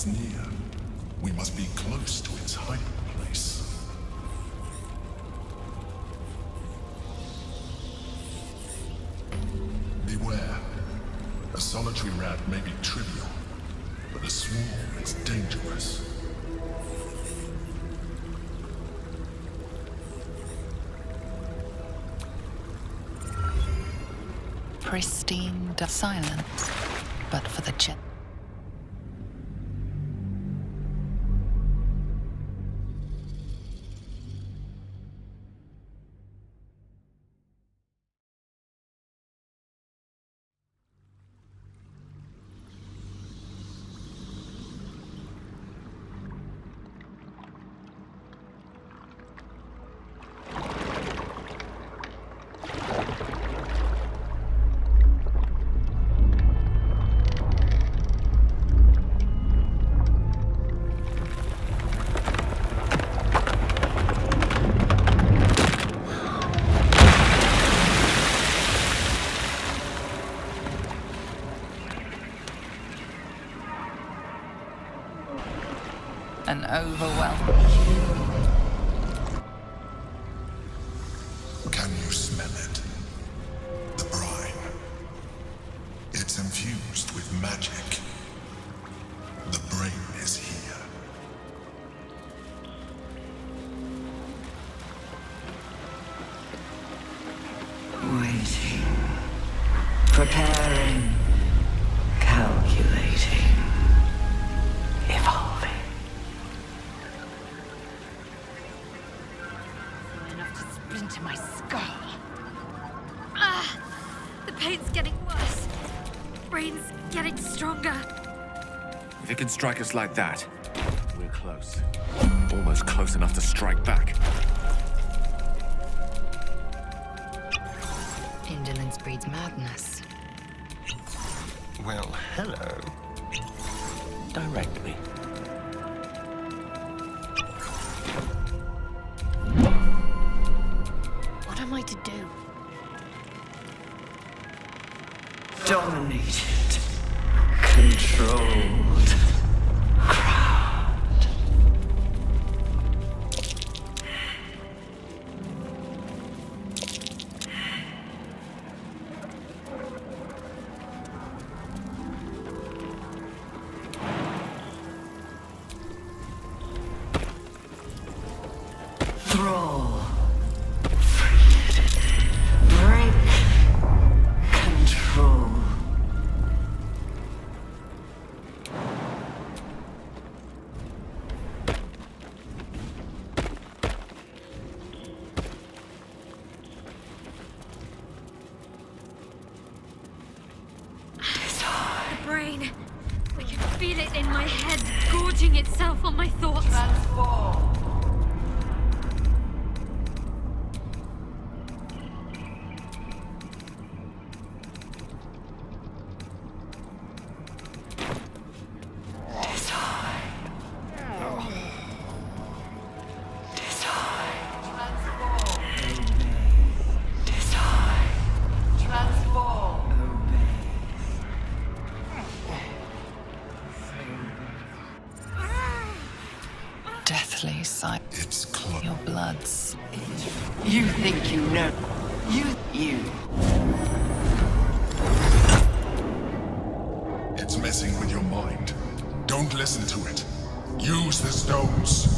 is near. We must be close to its hiding place. Beware. A solitary rat may be trivial, but a swarm is dangerous. Pristine silence, but for the jet. An overwhelming. Can you smell it? The brine. It's infused with magic. The brain is here. Waiting. Preparing. Calculating. Evolving. Enough to splinter my skull. Ah! The pain's getting worse. Brain's getting stronger. If it can strike us like that, we're close. Almost close enough to strike back. Indolence breeds madness. Well, hello. Direct me. What am I to do? Dominated. Controlled. Crowned. Thrall. Freed. Break. Control. The brain. I can feel it in my head, gorging itself on my thoughts. Transform. Deathly sight. It's close. Your bloods. You think you know. You. It's messing with your mind. Don't listen to it. Use the stones.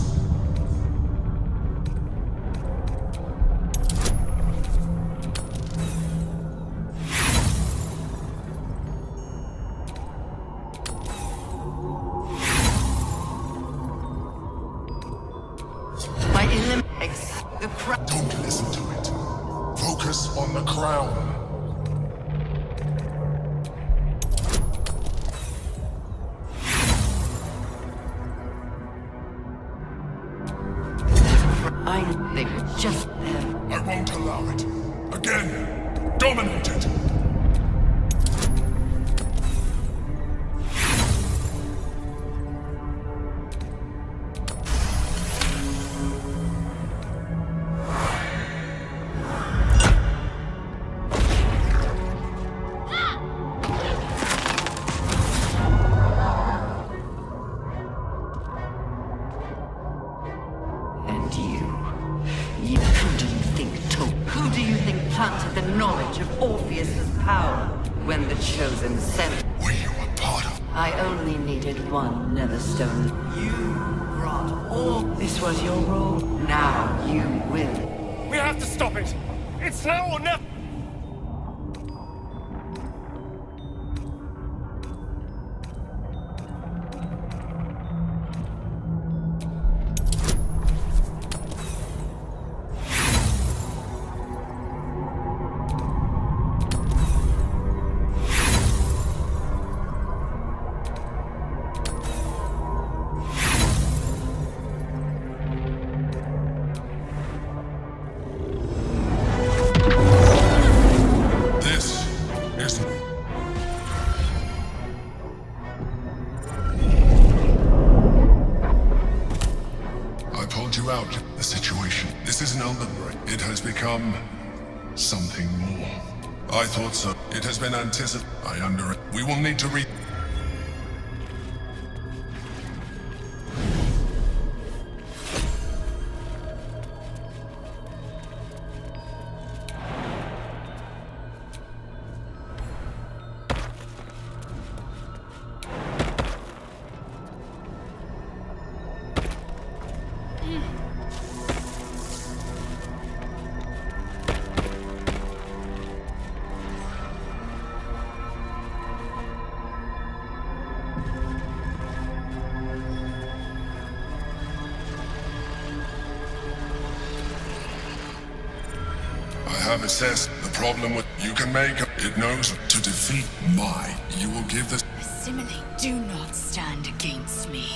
My the crown. Don't listen to it. Focus on the crown. They were just there. I won't allow it. Again, dominate it. told you? Who do you think told? Who do you think planted the knowledge of Orpheus's power when the Chosen sent? Were you a part of? I only needed one Netherstone. You brought all. This was your role. Now you will. We have to stop it! It's now or never! This is. I pulled you out of the situation. This is an Elden Ring. It has become something more. I thought so. It has been anticipated. We will need to I have assessed the problem with you can make it knows to defeat my. You will give this. Assimilate. Do not stand against me.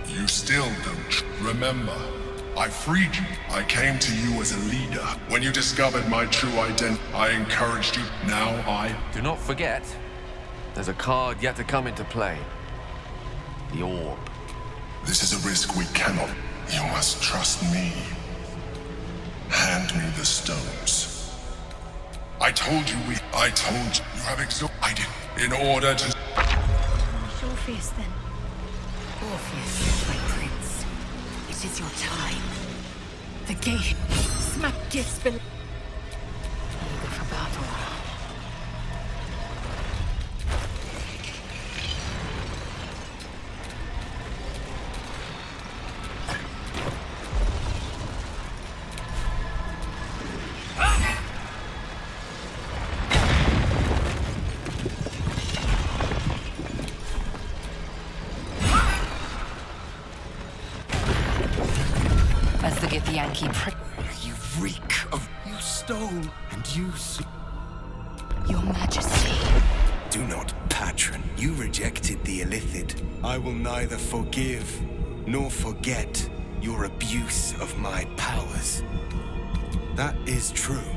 You still don't remember. I freed you. I came to you as a leader. When you discovered my true identity, I encouraged you. Now I. Do not forget, there's a card yet to come into play. The orb. This is a risk we cannot. You must trust me. Hand me the stones. I told you you have exhausted in order to. It's Orpheus then. Orpheus, my prince. It is your time. The gate. Smack gifts below. Eager for battle. As the Githyanki You reek of. You stole, and you. Your Majesty. Do not, patron. You rejected the Illithid. I will neither forgive nor forget your abuse of my powers. That is true.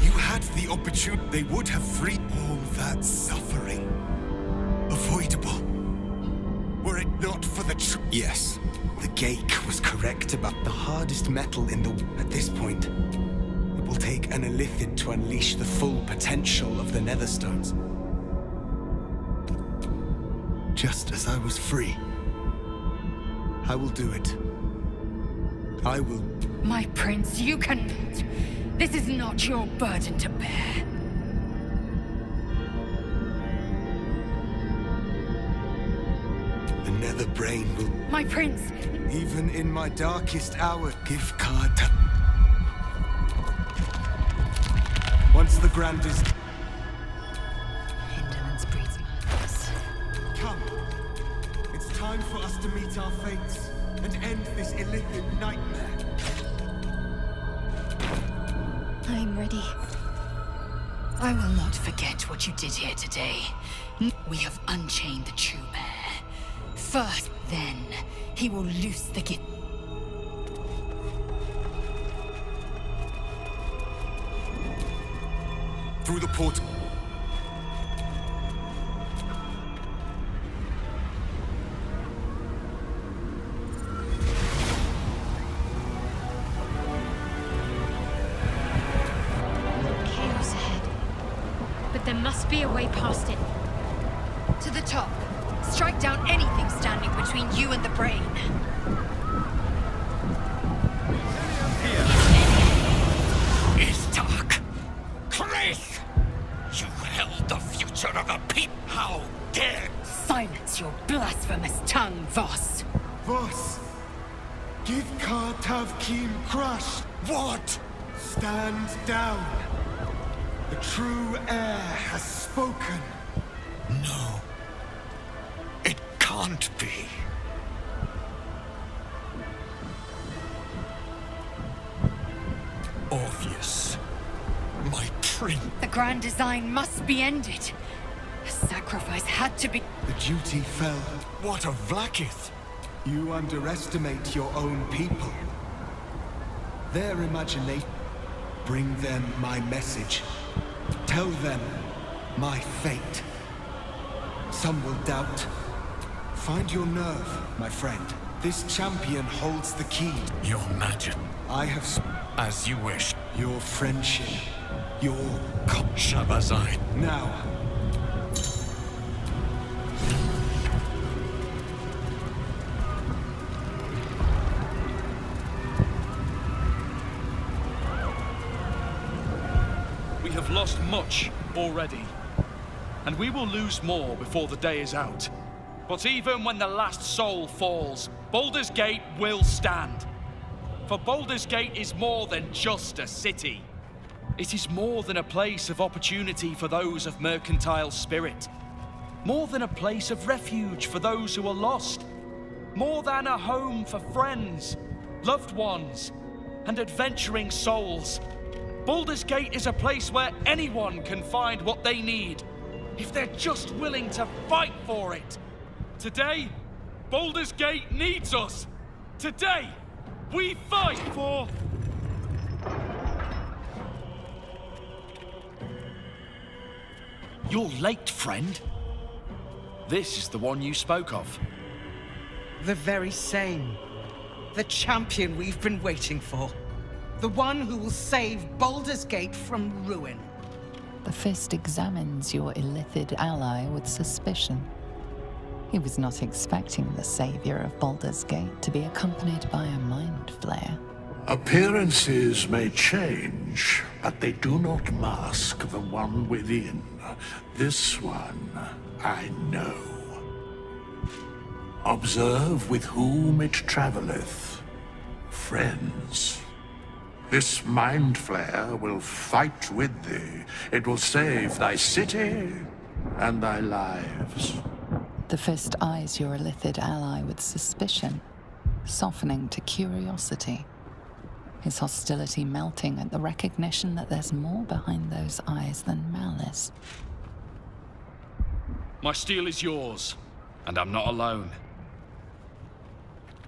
You had the opportunity. They would have freed all that suffering. Avoidable. Were it not for the Yes, the Geik was correct about the hardest metal in the... At this point, it will take an Illithid to unleash the full potential of the Netherstones. Just as I was free, I will do it. I will... My prince, you can... This is not your burden to bear. The Nether Brain will... My prince! Even in my darkest hour, give card to... Once the grandest... Indolence breeds madness. Come. It's time for us to meet our fates and end this Illithid nightmare. I'm ready. I will not forget what you did here today. We have unchained the true bear. First, then, he will loose the gift. Through the portal. but there must be a way past it. To the top. Strike down anything standing between you and the brain. Is dark. Chris! You held the future of a people. How dare! Silence your blasphemous tongue, Voss. Voss, give Kartavkim crushed. What? Stand down. The true heir has spoken. No. It can't be. Orpheus. My prince. The grand design must be ended. A sacrifice had to be... The duty fell. What of Vlaakith? You underestimate your own people. Their imagination. Bring them my message. Tell them my fate. Some will doubt. Find your nerve, my friend. This champion holds the key. Your majesty. I have As you wish. your friendship. Your Shabazai. Now. We have lost much already, and we will lose more before the day is out. But even when the last soul falls, Baldur's Gate will stand. For Baldur's Gate is more than just a city. It is more than a place of opportunity for those of mercantile spirit. More than a place of refuge for those who are lost. More than a home for friends, loved ones, and adventuring souls. Baldur's Gate is a place where anyone can find what they need, if they're just willing to fight for it. Today, Baldur's Gate needs us. Today, we fight for... You're late, friend. This is the one you spoke of. The very same. The champion we've been waiting for. The one who will save Baldur's Gate from ruin. The Fist examines your illithid ally with suspicion. He was not expecting the savior of Baldur's Gate to be accompanied by a mind flayer. Appearances may change, but they do not mask the one within. This one, I know. Observe with whom it traveleth. Friends. This mind flayer will fight with thee. It will save thy city and thy lives. The Fist eyes your illithid ally with suspicion, softening to curiosity. His hostility melting at the recognition that there's more behind those eyes than malice. My steel is yours, and I'm not alone.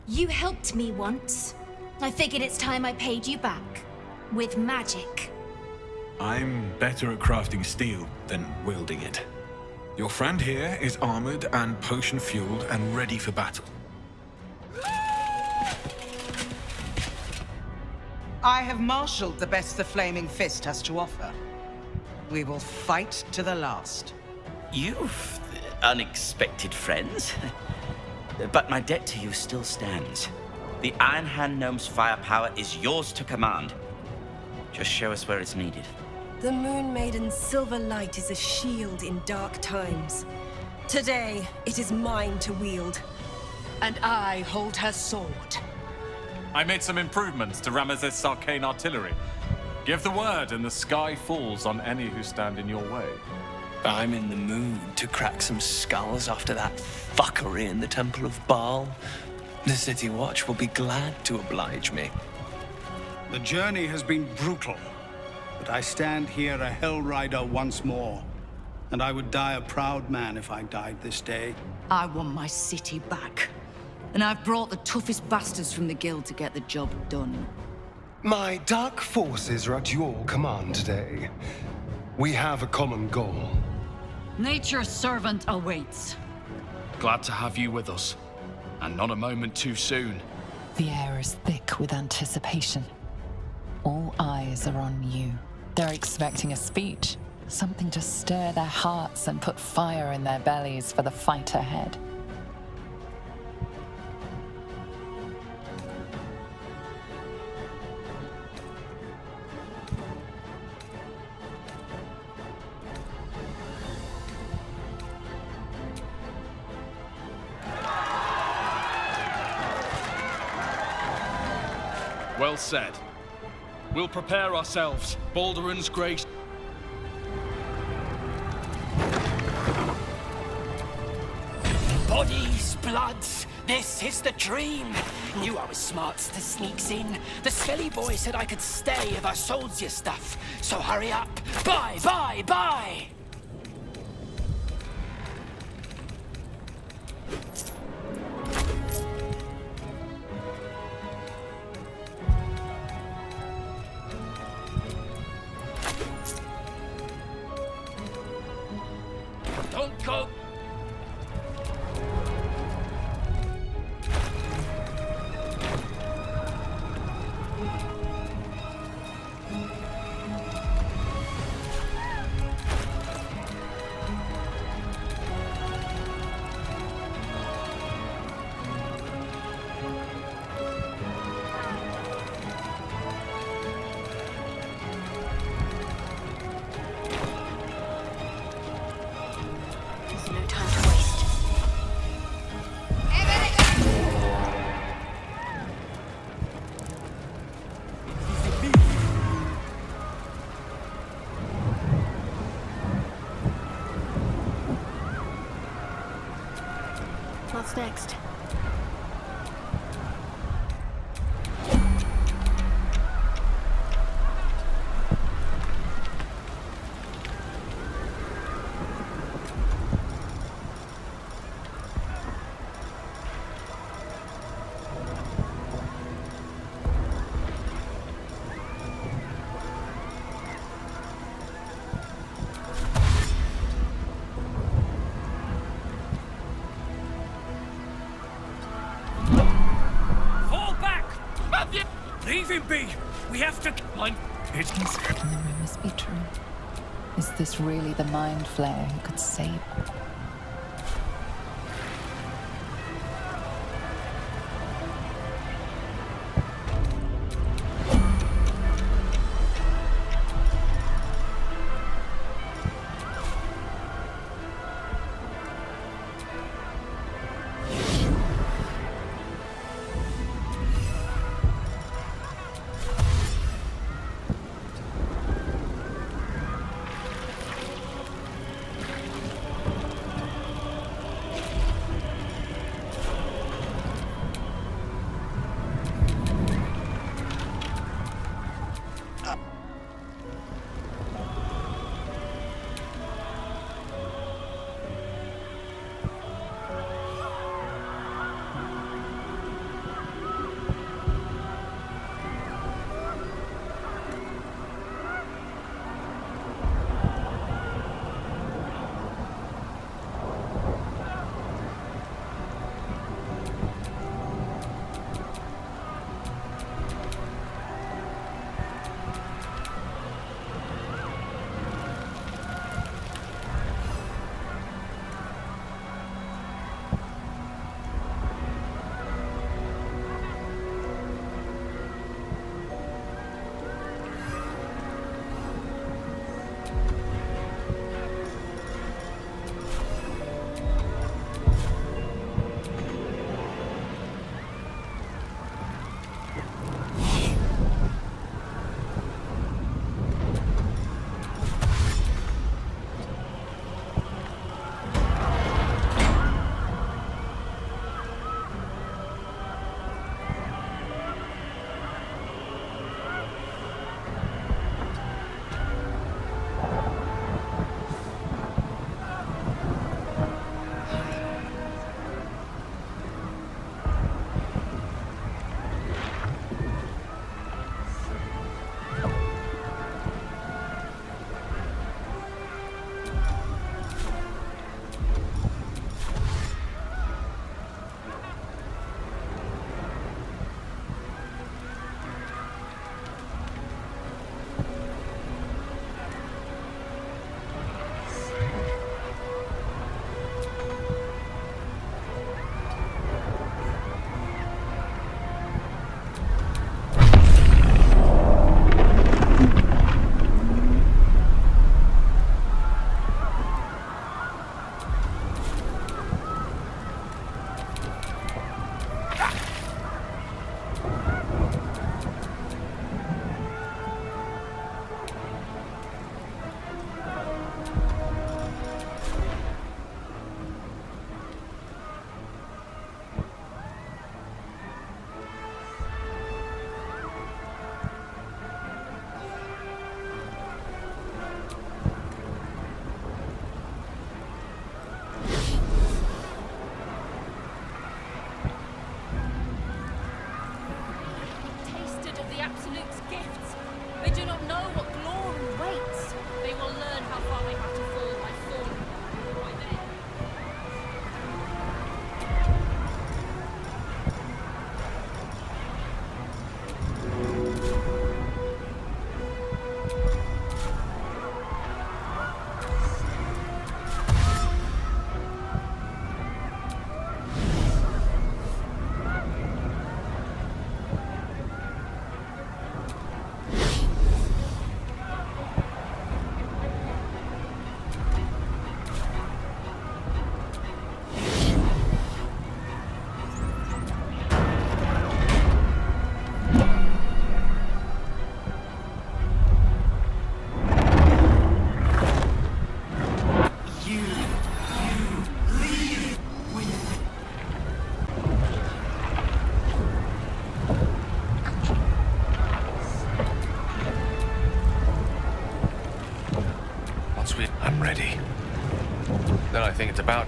You helped me once. I figured it's time I paid you back. With magic. I'm better at crafting steel than wielding it. Your friend here is armored and potion-fueled and ready for battle. I have marshaled the best the Flaming Fist has to offer. We will fight to the last. You've unexpected friends. But my debt to you still stands. The Iron Hand Gnome's firepower is yours to command. Just show us where it's needed. The Moon Maiden's silver light is a shield in dark times. Today, it is mine to wield. And I hold her sword. I made some improvements to Ramesses' arcane artillery. Give the word and the sky falls on any who stand in your way. I'm in the mood to crack some skulls after that fuckery in the Temple of Baal. The City Watch will be glad to oblige me. The journey has been brutal, but I stand here a Hell Rider once more. And I would die a proud man if I died this day. I want my city back. And I've brought the toughest bastards from the guild to get the job done. My dark forces are at your command today. We have a common goal. Nature's servant awaits. Glad to have you with us. And not a moment too soon. The air is thick with anticipation. All eyes are on you. They're expecting a speech, Something to stir their hearts and put fire in their bellies for the fight ahead. Well said. We'll prepare ourselves. Balduran's grace. Bodies, bloods, this is the dream. Knew I was smart to sneaks in. The Skelly boy said I could stay if I sold you stuff. So hurry up. Bye, bye, bye! Don't go. There's no time to waste. What's next? Fall back! Leave him be! We have to... Mind... It's... Can the rumors be true? Is this really the Mind Flayer who could save? I'm ready. Then I think it's about...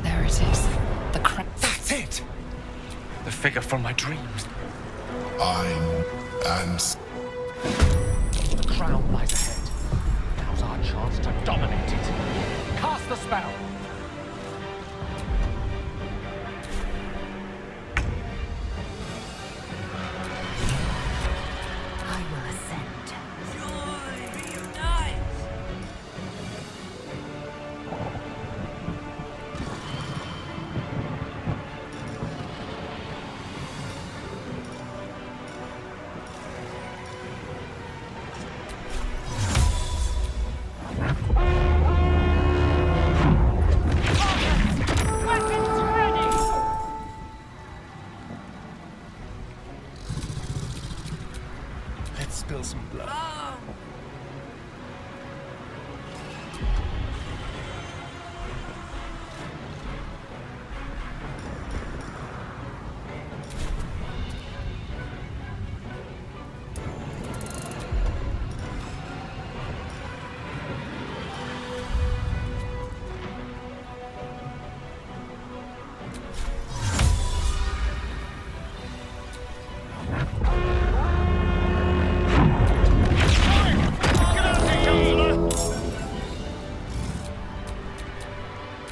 There it is. The crown. That's it! The figure from my dreams. The crown lies ahead. Now's our chance to dominate it. Cast the spell. I will ascend. Let's spill some blood.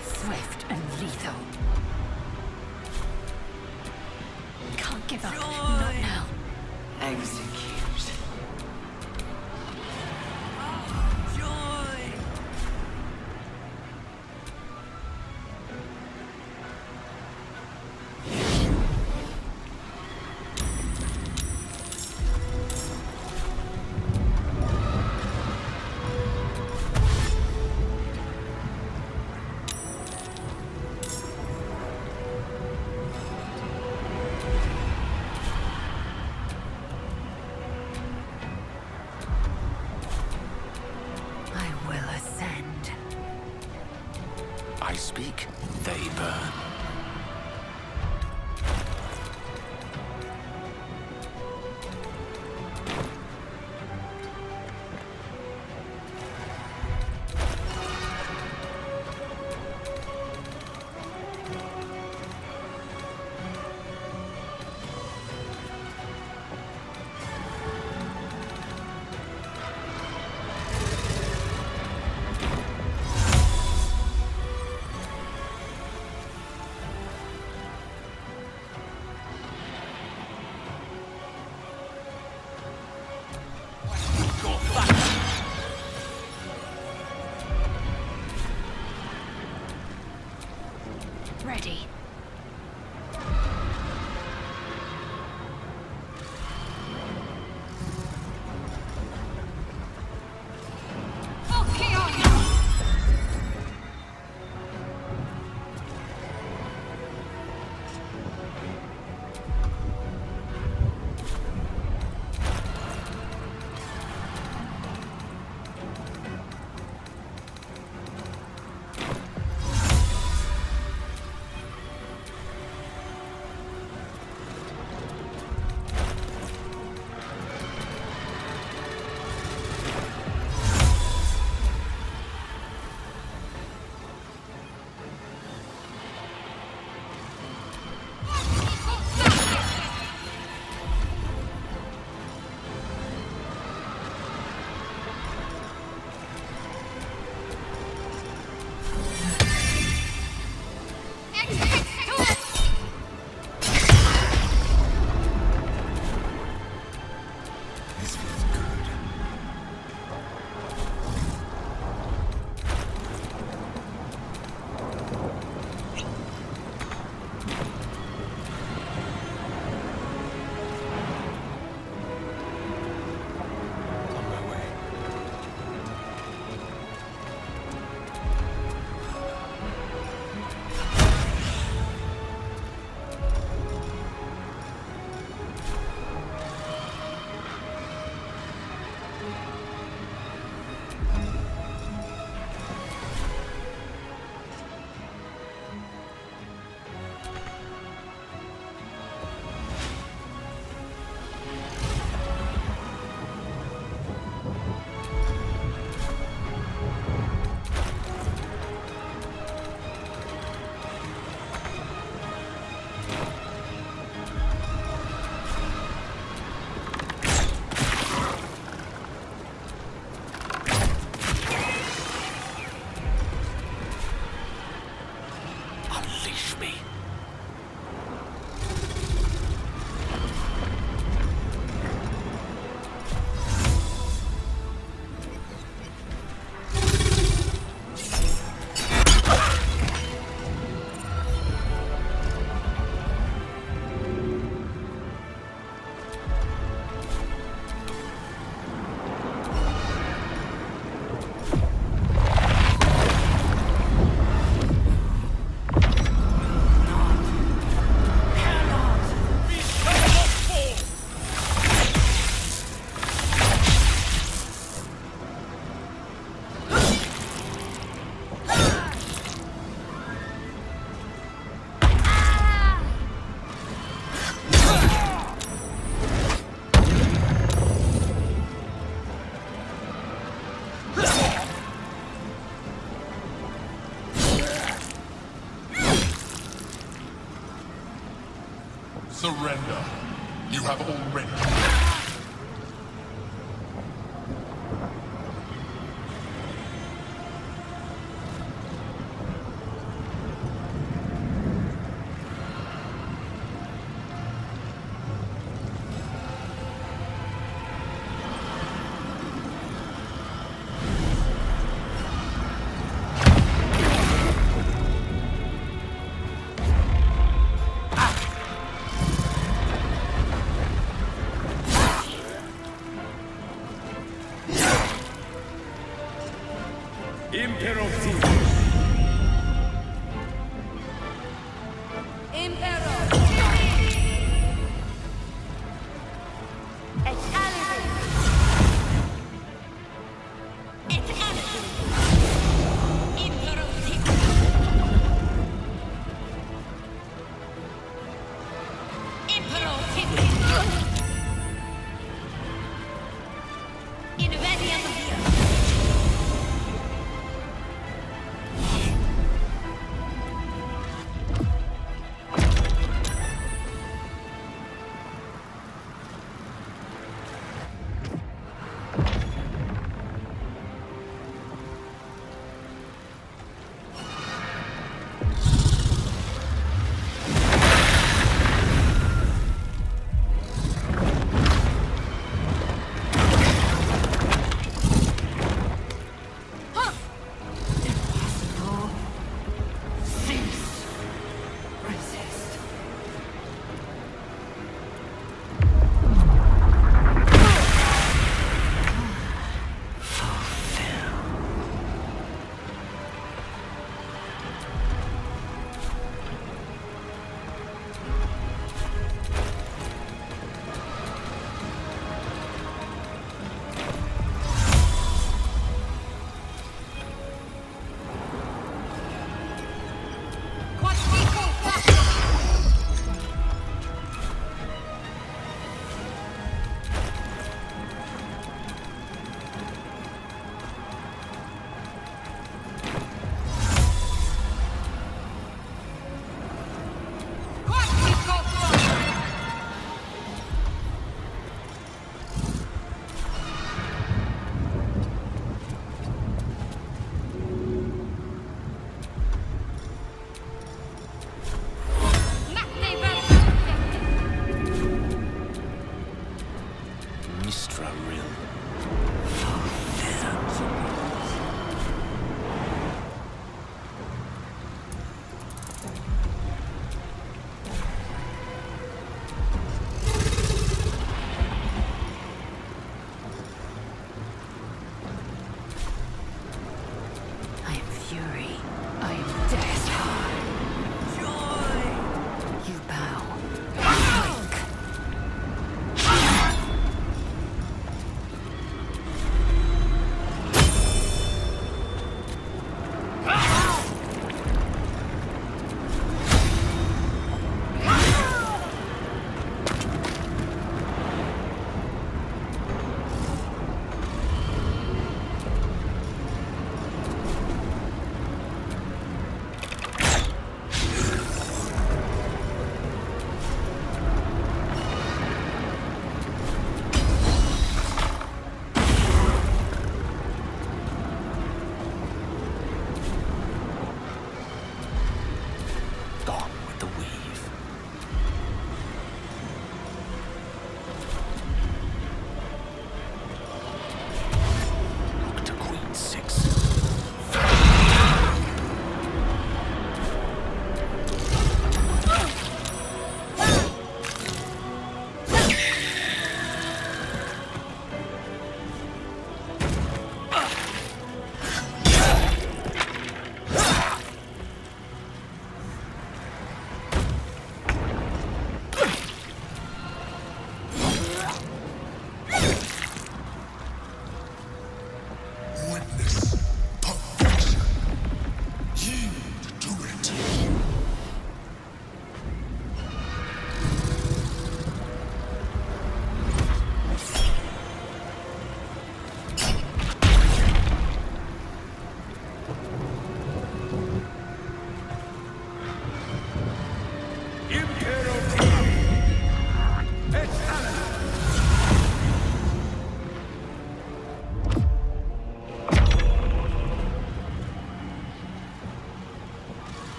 Swift and lethal. Can't give up. Not now. Execute. I will ascend. I speak, they burn. Ready. Surrender. You have already.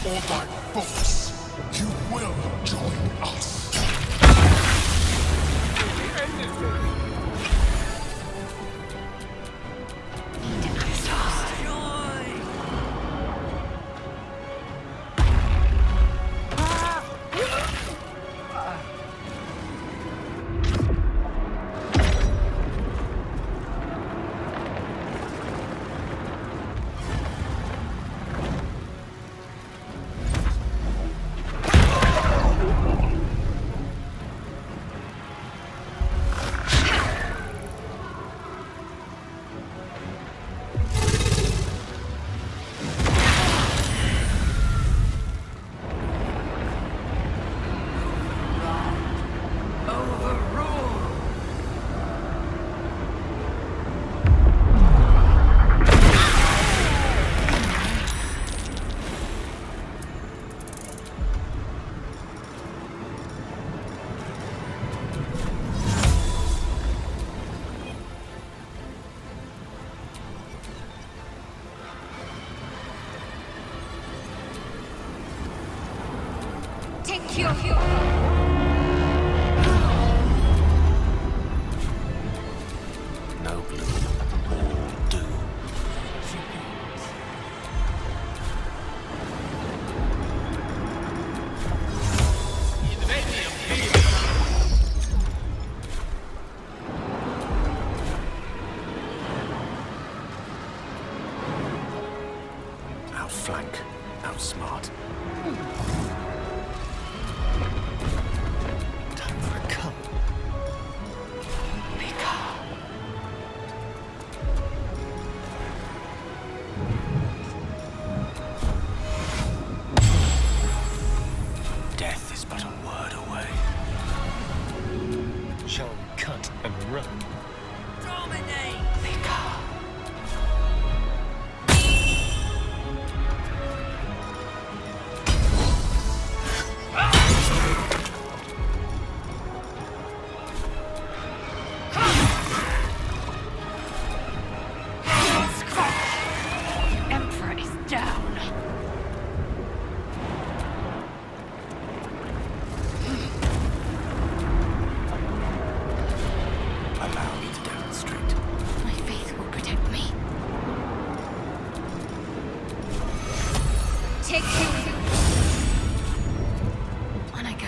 or by force, you will join us. Take your No gloom, all doom. Outflank, outsmart. Time for a cup. Death is but a word away. Shall we cut and run? Dominate! Emperor is down. Allow me to demonstrate. My faith will protect me. Take you. On I go.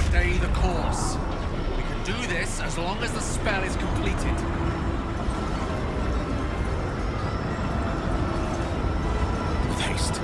Stay the course. We can do this as long as the spell is completed. With haste.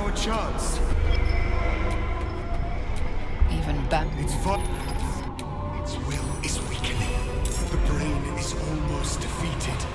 our chance. Even better. Its will is weakening. The brain is almost defeated.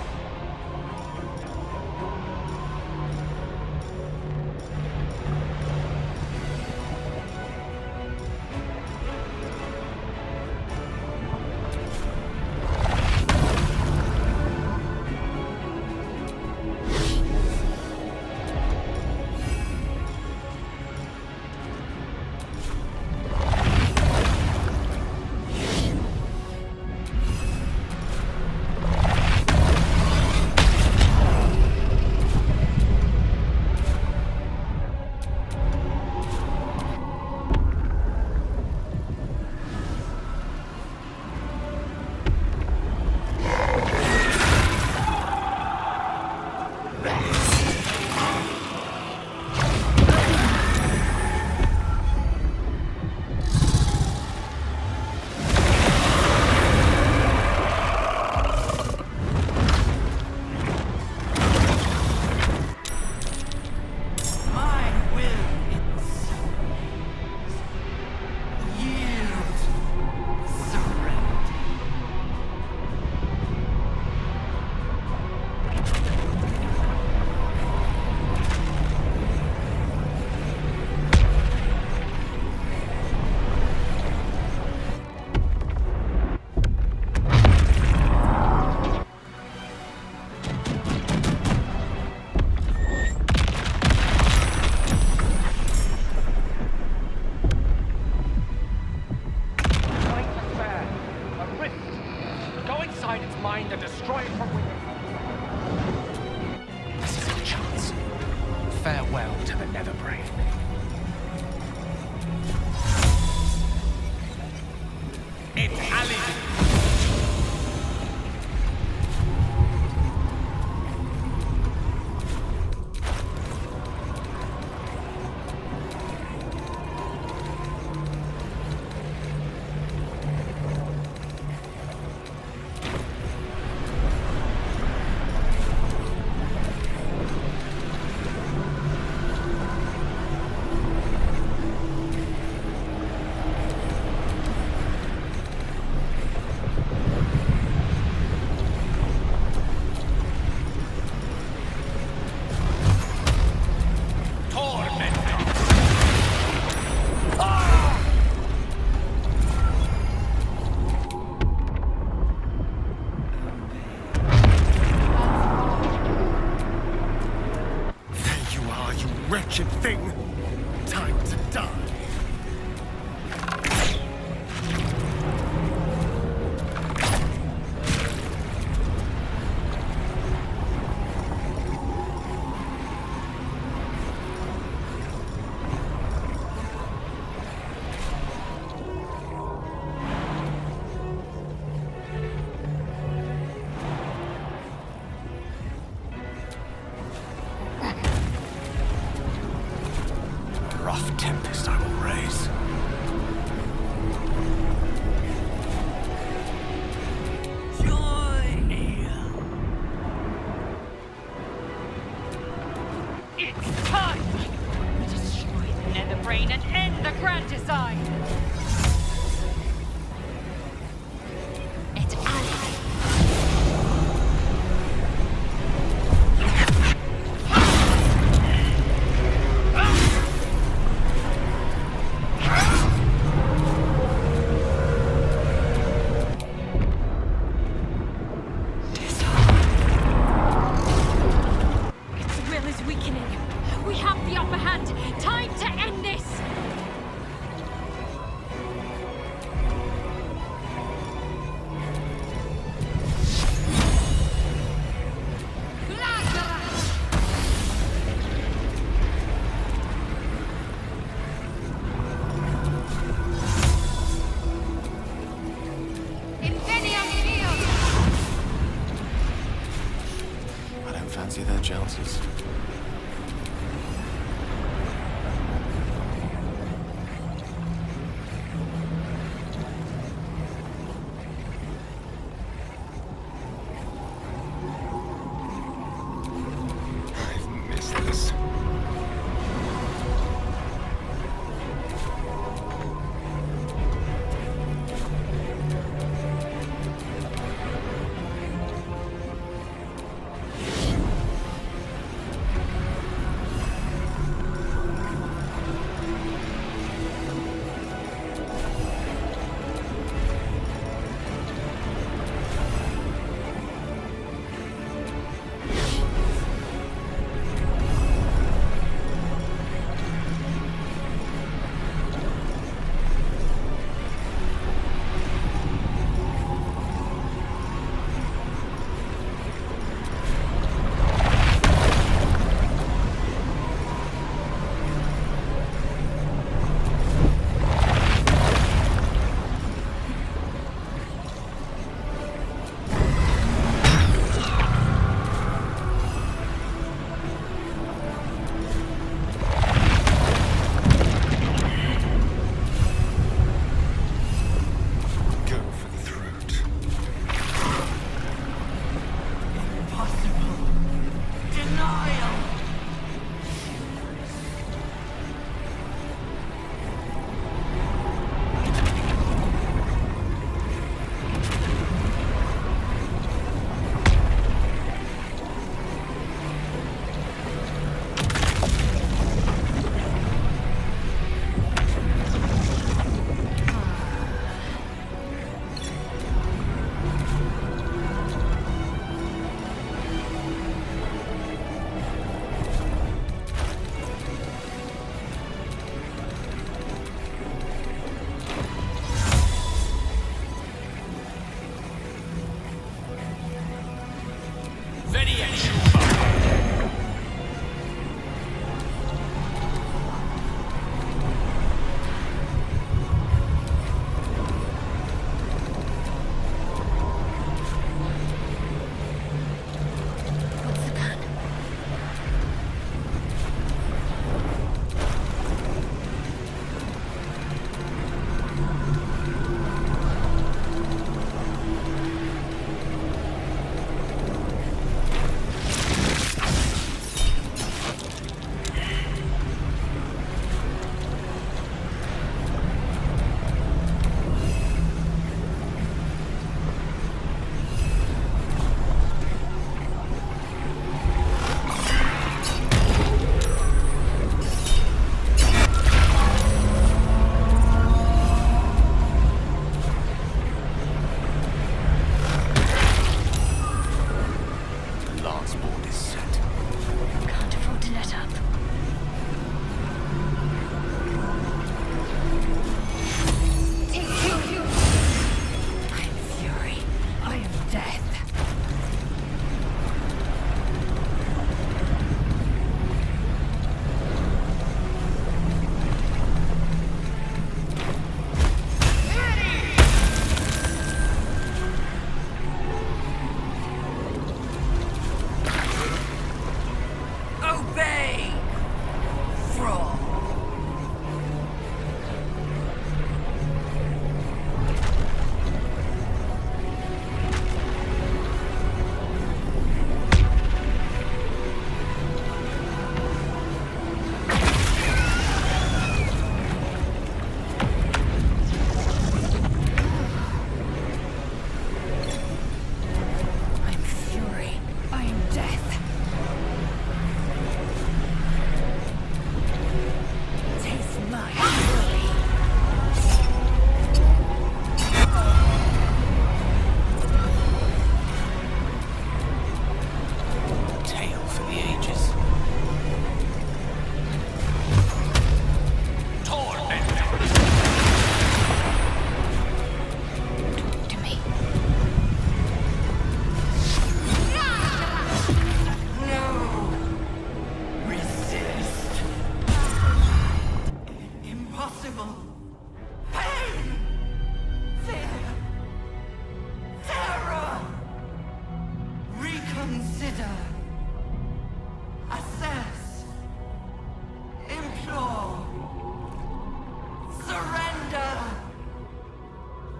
Wretched thing! Time to die! Rough tempest I will raise. It's time! We destroy the nether brain and end the grand design! It's ally.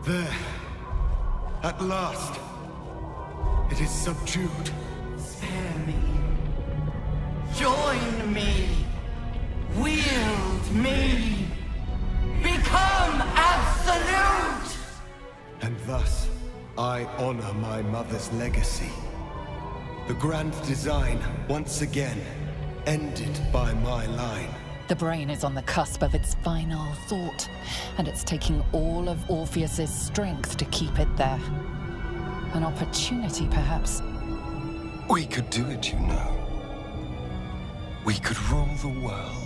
There. At last. It is subdued. Spare me. Join me. Wield me. Become absolute! And thus, I honor my mother's legacy. The grand design, once again, ended by my line. The brain is on the cusp of its final thought, and it's taking all of Orpheus's strength to keep it there. An opportunity, perhaps. We could do it, you know. We could rule the world.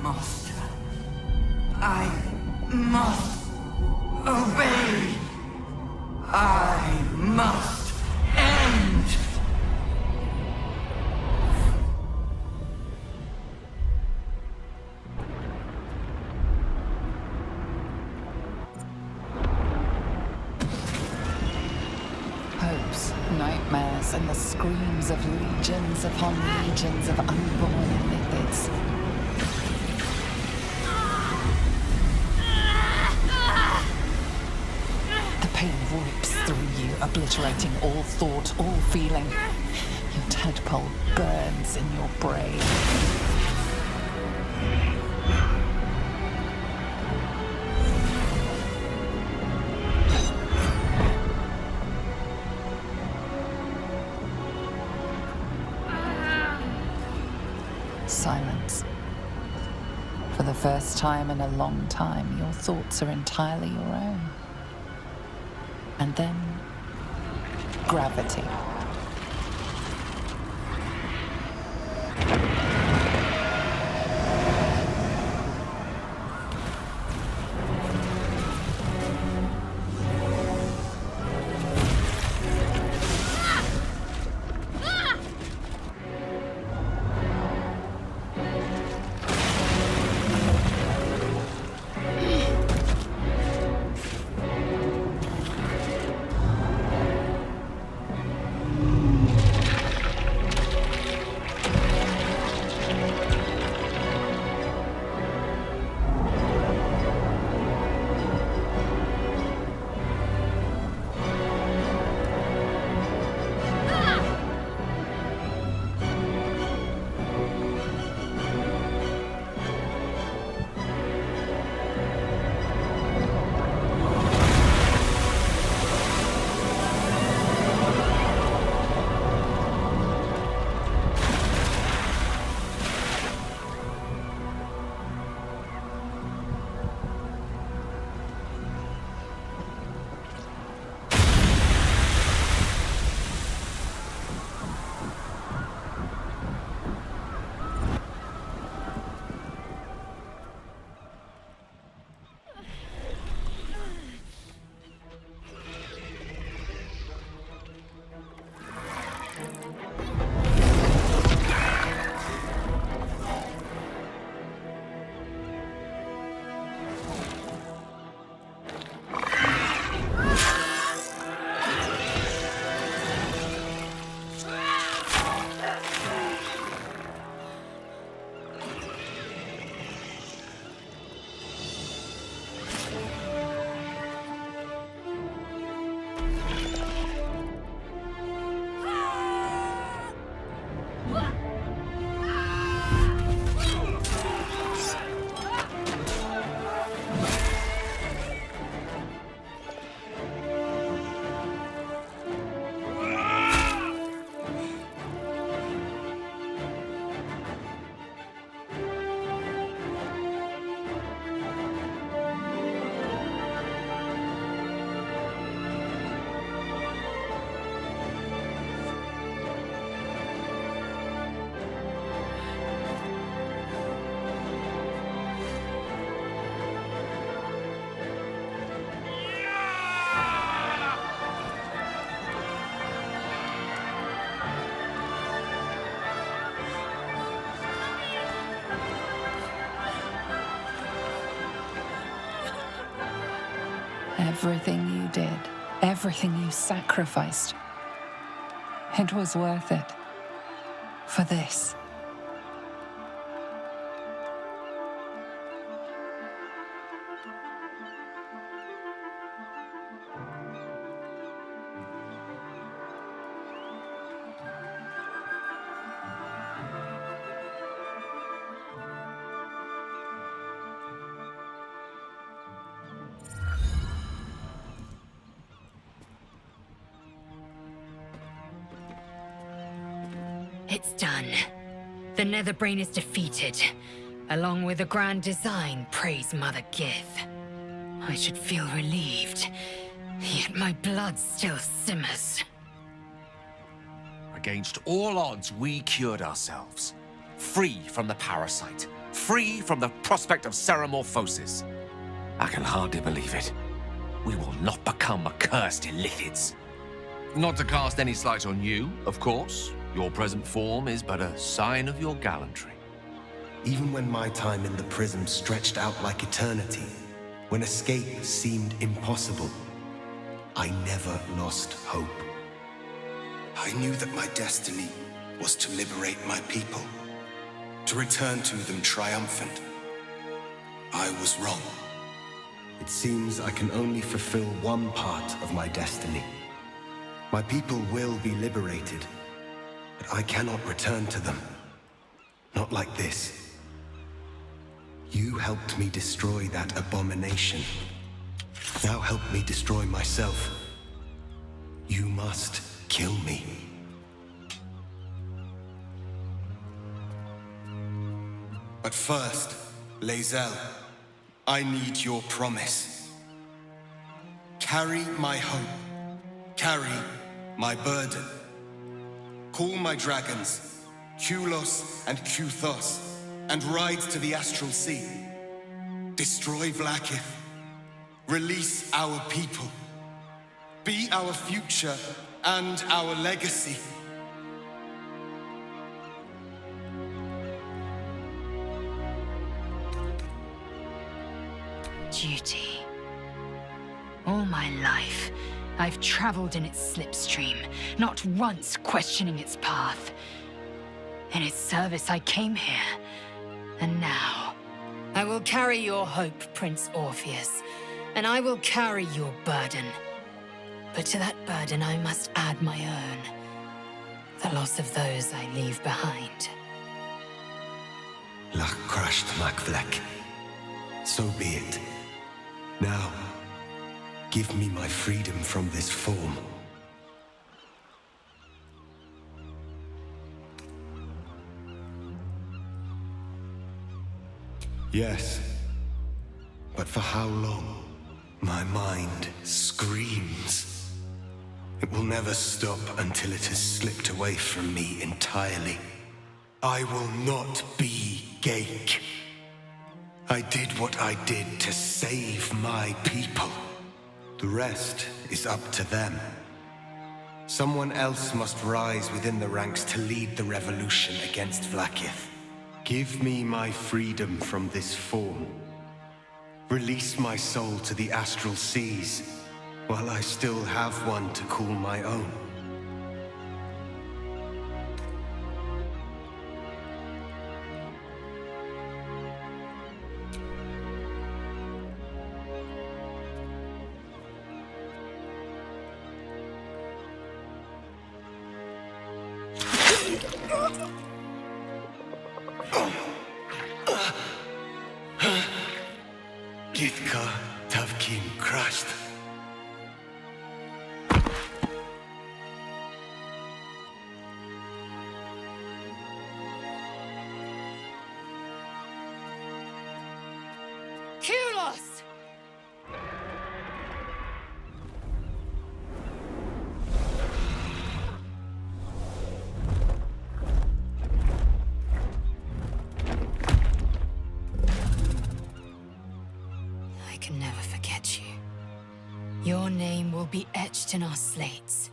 Master, I must obey. I must end. Hopes, nightmares, and the screams of legions upon legions of unborn lithids. Pain rips through you, obliterating all thought, all feeling. Your tadpole burns in your brain. Silence. For the first time in a long time, your thoughts are entirely your own. And then, gravity. Everything you did, everything you sacrificed, it was worth it. For this. It's done. The Netherbrain is defeated. Along with the grand design, praise Mother Gith. I should feel relieved, yet my blood still simmers. Against all odds, we cured ourselves. Free from the parasite. Free from the prospect of seramorphosis. I can hardly believe it. We will not become accursed Illithids. Not to cast any slight on you, of course. Your present form is but a sign of your gallantry. Even when my time in the prism stretched out like eternity, when escape seemed impossible, I never lost hope. I knew that my destiny was to liberate my people, to return to them triumphant. I was wrong. It seems I can only fulfill one part of my destiny. My people will be liberated, but I cannot return to them. Not like this. You helped me destroy that abomination. Now help me destroy myself. You must kill me. But first, Lae'zel, I need your promise. Carry my hope. Carry my burden. Call my dragons, Kulos and Kuthos, and ride to the Astral Sea. Destroy Vlaakith. Release our people. Be our future and our legacy. Duty. All my life, I've traveled in its slipstream, not once questioning its path. In its service, I came here. And now, I will carry your hope, Prince Orpheus, and I will carry your burden. But to that burden, I must add my own. The loss of those I leave behind. Lach crashed Makvlek. So be it. Now, give me my freedom from this form. Yes, but for how long? My mind screams. It will never stop until it has slipped away from me entirely. I will not be Ghaik. I did what I did to save my people. The rest is up to them. Someone else must rise within the ranks to lead the revolution against Vlaakith. Give me my freedom from this form. Release my soul to the astral seas, while I still have one to call my own. Githka Tavkin crashed. Kulos! I can never forget you. Your name will be etched in our slates.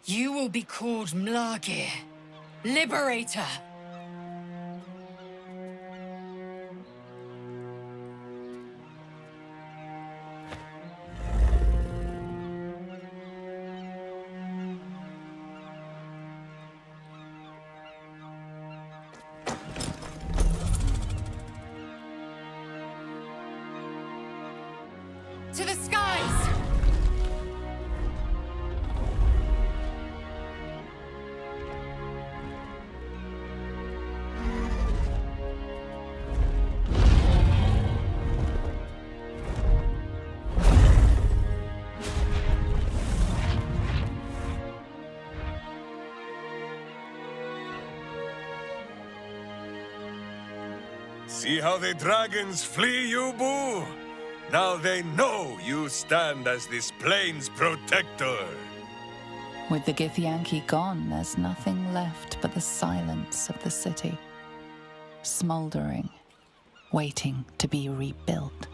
You will be called Mlagir, Liberator. To the skies! See how the dragons flee you, Boo? Now they know you stand as this plane's protector. With the Githyanki gone, there's nothing left but the silence of the city, smoldering, waiting to be rebuilt.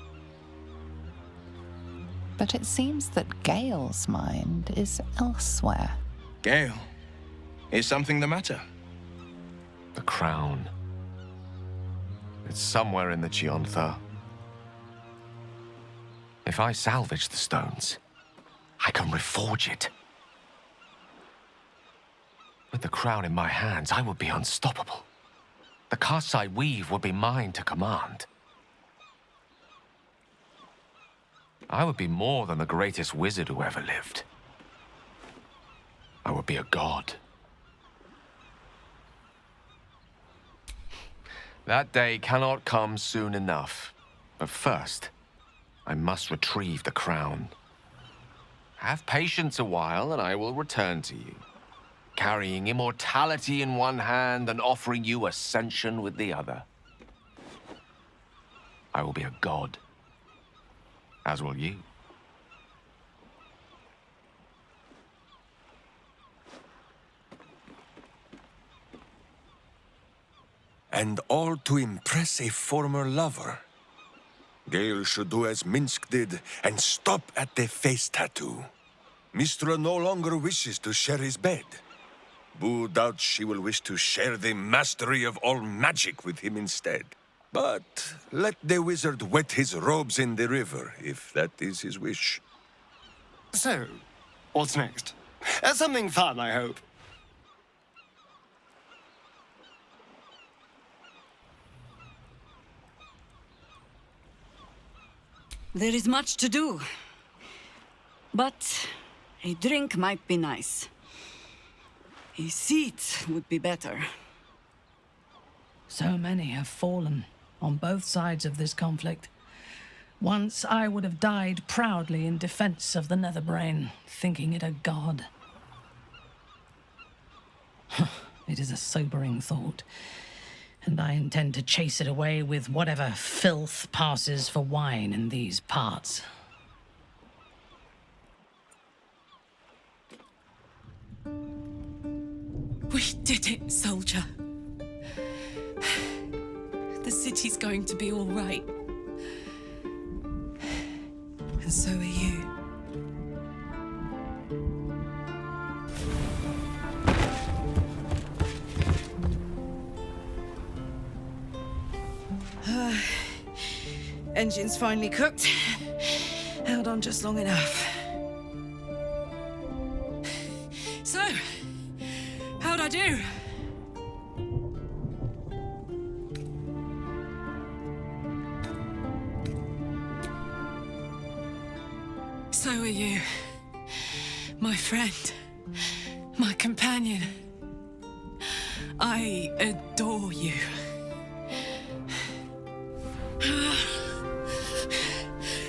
But it seems that Gale's mind is elsewhere. Gale, is something the matter? The crown. It's somewhere in the Giontha. If I salvage the stones, I can reforge it. With the crown in my hands, I would be unstoppable. The casts I weave would be mine to command. I would be more than the greatest wizard who ever lived. I would be a god. That day cannot come soon enough. But first, I must retrieve the crown. Have patience a while, and I will return to you, carrying immortality in one hand and offering you ascension with the other. I will be a god, as will you. And all to impress a former lover. Gale should do as Minsk did and stop at the face tattoo. Mistra no longer wishes to share his bed. Boo doubts she will wish to share the mastery of all magic with him instead. But let the wizard wet his robes in the river, if that is his wish. So, what's next? Something fun, I hope. There is much to do. But a drink might be nice. A seat would be better. So many have fallen on both sides of this conflict. Once I would have died proudly in defense of the Netherbrain, thinking it a god. It is a sobering thought, and I intend to chase it away with whatever filth passes for wine in these parts. We did it, soldier. The city's going to be all right. And so are you. Engine's finally cooked. Held on just long enough. So, how'd I do? So are you. My friend. My companion. I adore you.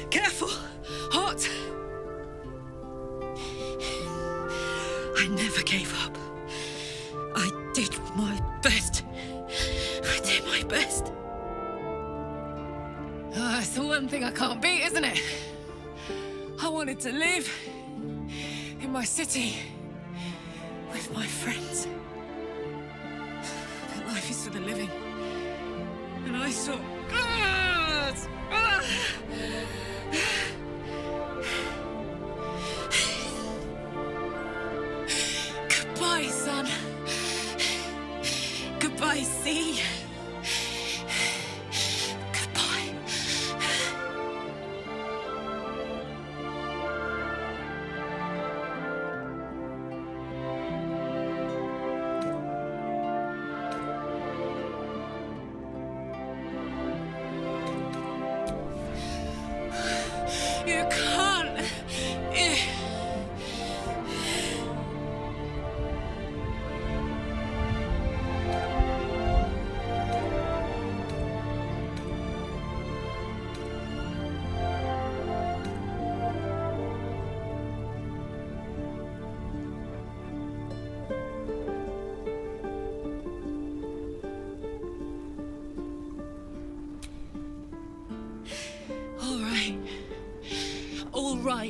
Careful! Hot! I never gave up. I did my best. I did my best. It's the one thing I can't beat, isn't it? I wanted to live in my city with my friends. But life is for the living. And I saw... Goodbye, son. Goodbye, sea. Goodbye. You can't.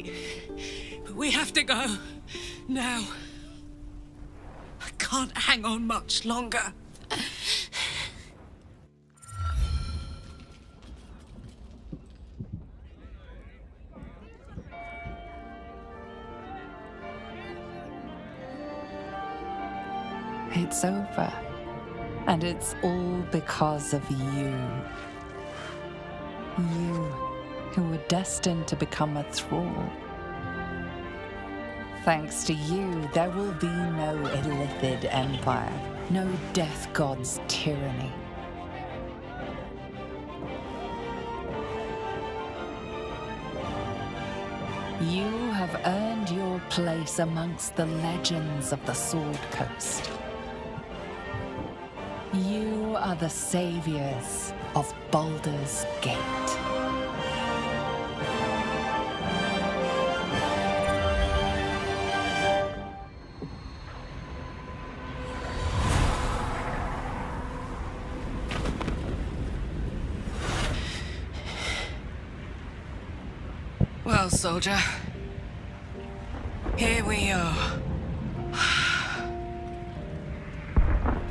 right. But we have to go. Now. I can't hang on much longer. It's over. And it's all because of you. You, who were destined to become a thrall. Thanks to you, there will be no Illithid empire, no death god's tyranny. You have earned your place amongst the legends of the Sword Coast. You are the saviors of Baldur's Gate. Well, soldier, here we are.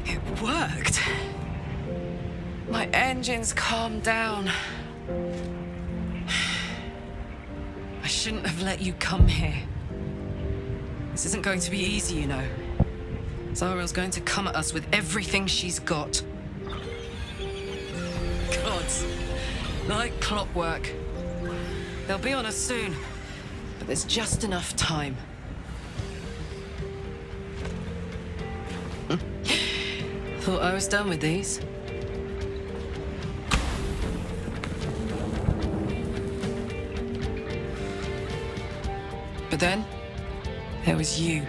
It worked. My engines calmed down. I shouldn't have let you come here. This isn't going to be easy, you know. Zariel's going to come at us with everything she's got. Gods, like clockwork. They'll be on us soon, but there's just enough time. Thought I was done with these. But then, there was you.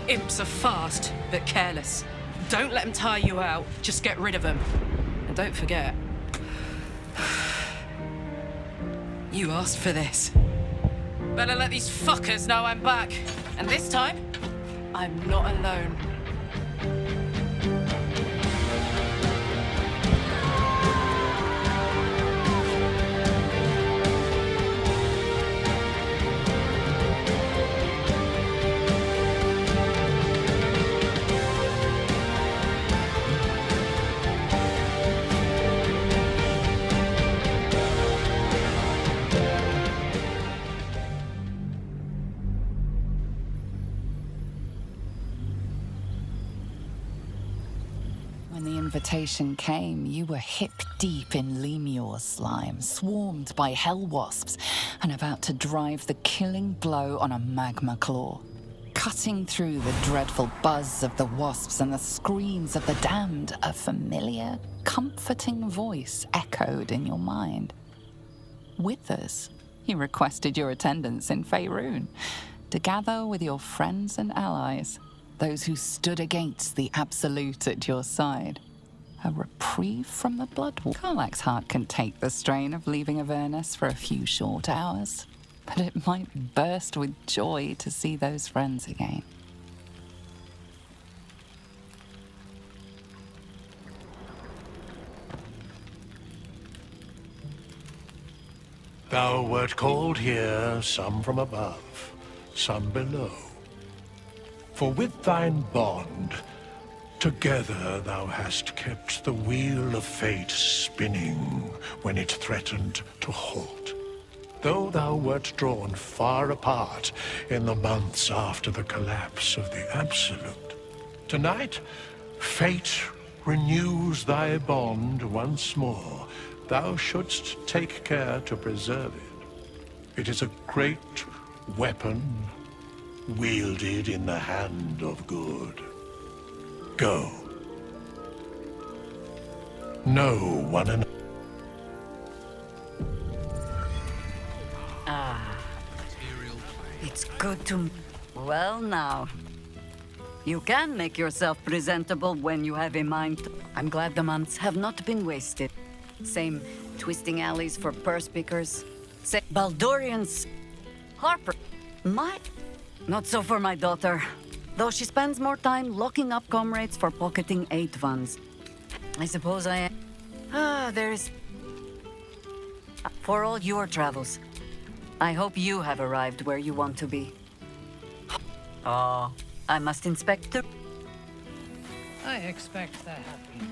Imps are fast, but careless. Don't let them tire you out, just get rid of them. And don't forget, you asked for this. Better let these fuckers know I'm back. And this time, I'm not alone. When the invitation came, you were hip-deep in Lemure slime, swarmed by hell wasps, and about to drive the killing blow on a magma claw. Cutting through the dreadful buzz of the wasps and the screams of the damned, a familiar, comforting voice echoed in your mind. Withers, he requested your attendance in Faerun, to gather with your friends and allies, those who stood against the Absolute at your side. A reprieve from the blood war. Karlach's heart can take the strain of leaving Avernus for a few short hours, but it might burst with joy to see those friends again. Thou wert called here, some from above, some below. For with thine bond, together thou hast kept the wheel of fate spinning when it threatened to halt. Though thou wert drawn far apart in the months after the collapse of the Absolute, tonight fate renews thy bond once more. Thou shouldst take care to preserve it. It is a great weapon wielded in the hand of good. Go. Know one another. Ah. It's good to... Well now. You can make yourself presentable when you have a mind. I'm glad the months have not been wasted. Same twisting alleys for purse pickers. Same Baldurians. Harper. Not so for my daughter. Though she spends more time locking up comrades for pocketing 8 ones. I suppose I am. There's... For all your travels, I hope you have arrived where you want to be. Oh, I must inspect the... I expect there have been